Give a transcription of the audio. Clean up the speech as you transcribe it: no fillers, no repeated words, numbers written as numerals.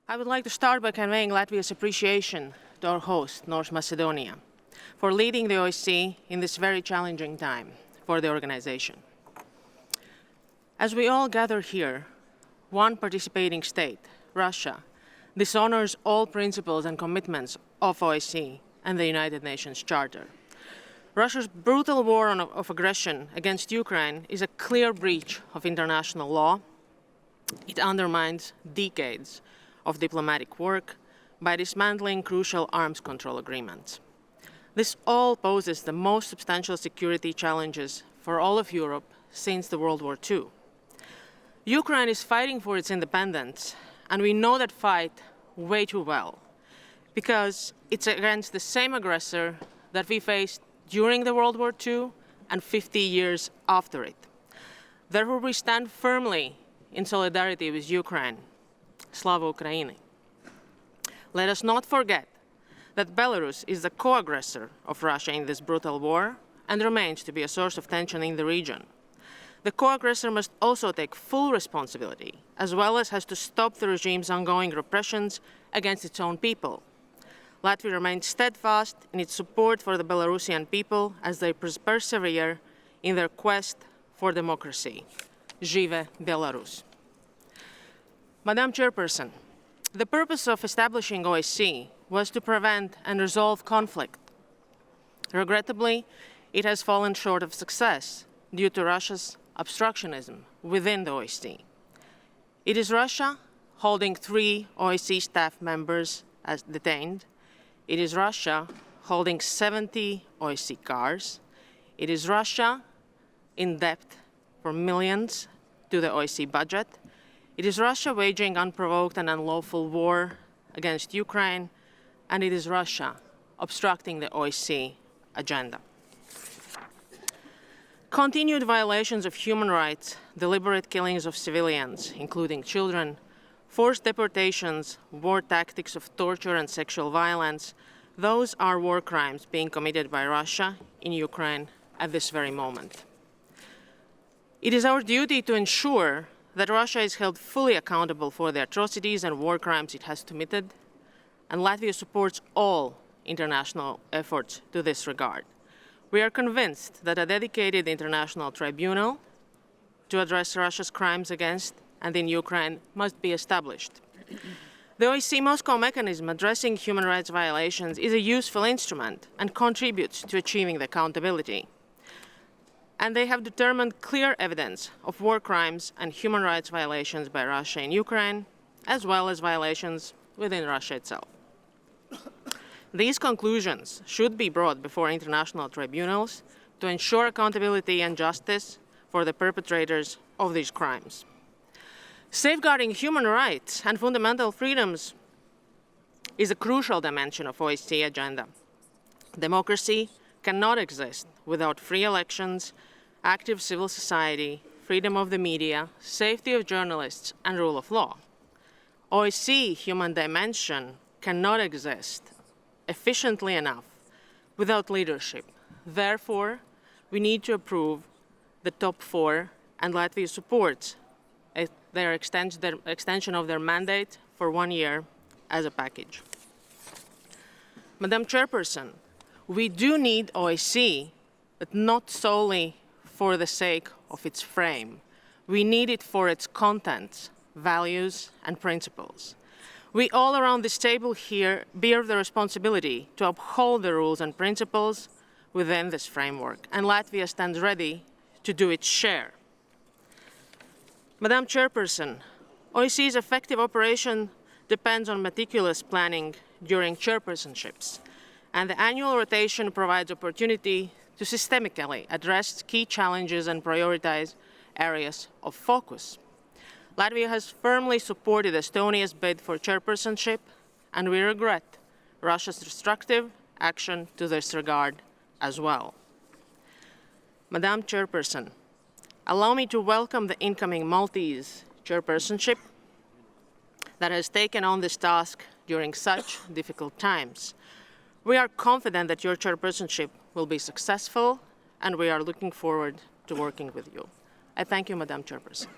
I would like to start by conveying Latvia's appreciation to our host, North Macedonia, for leading the OSCE in this very challenging time for the organization. As we all gather here, one participating state, Russia, dishonors all principles and commitments of OSCE and the United Nations Charter. Russia's brutal war of aggression against Ukraine is a clear breach of international law. It undermines decades of diplomatic work by dismantling crucial arms control agreements. This all poses the most substantial security challenges for all of Europe since the World War II. Ukraine is fighting for its independence, and we know that fight way too well, because it's against the same aggressor that we faced during the World War II and 50 years after it. Therefore, we stand firmly in solidarity with Ukraine. Slava Ukraini. Let us not forget that Belarus is the co-aggressor of Russia in this brutal war and remains to be a source of tension in the region. The co-aggressor must also take full responsibility, as well as has to stop the regime's ongoing repressions against its own people. Latvia remains steadfast in its support for the Belarusian people as they persevere in their quest for democracy. Žive Belarus. Madam Chairperson, the purpose of establishing OSCE was to prevent and resolve conflict. Regrettably, it has fallen short of success due to Russia's obstructionism within the OSCE. It is Russia holding 3 OSCE staff members as detained. It is Russia holding 70 OSCE cars. It is Russia in debt for millions to the OSCE budget. It is Russia waging unprovoked and unlawful war against Ukraine, and it is Russia obstructing the OSCE agenda. Continued violations of human rights, deliberate killings of civilians, including children, forced deportations, war tactics of torture and sexual violence, those are war crimes being committed by Russia in Ukraine at this very moment. It is our duty to ensure that Russia is held fully accountable for the atrocities and war crimes it has committed, and Latvia supports all international efforts to this regard. We are convinced that a dedicated international tribunal to address Russia's crimes against and in Ukraine must be established. The OSCE Moscow mechanism addressing human rights violations is a useful instrument and contributes to achieving the accountability. And they have determined clear evidence of war crimes and human rights violations by Russia in Ukraine, as well as violations within Russia itself. These conclusions should be brought before international tribunals to ensure accountability and justice for the perpetrators of these crimes. Safeguarding human rights and fundamental freedoms is a crucial dimension of OSCE agenda. Democracy cannot exist without free elections, active civil society, freedom of the media, safety of journalists, and rule of law. OSCE human dimension cannot exist efficiently enough without leadership. Therefore, we need to approve the top 4, and Latvia supports their extension of their mandate for 1 year as a package. Madam Chairperson, we do need OSCE, but not solely for the sake of its frame. We need it for its contents, values, and principles. We all around this table here bear the responsibility to uphold the rules and principles within this framework, and Latvia stands ready to do its share. Madam Chairperson, OSCE's effective operation depends on meticulous planning during chairpersonships, and the annual rotation provides opportunity to systemically address key challenges and prioritize areas of focus. Latvia has firmly supported Estonia's bid for chairpersonship, and we regret Russia's destructive action to this regard as well. Madam Chairperson, allow me to welcome the incoming Maltese chairpersonship that has taken on this task during such difficult times. We are confident that your chairpersonship will be successful, and we are looking forward to working with you. I thank you, Madam Chairperson.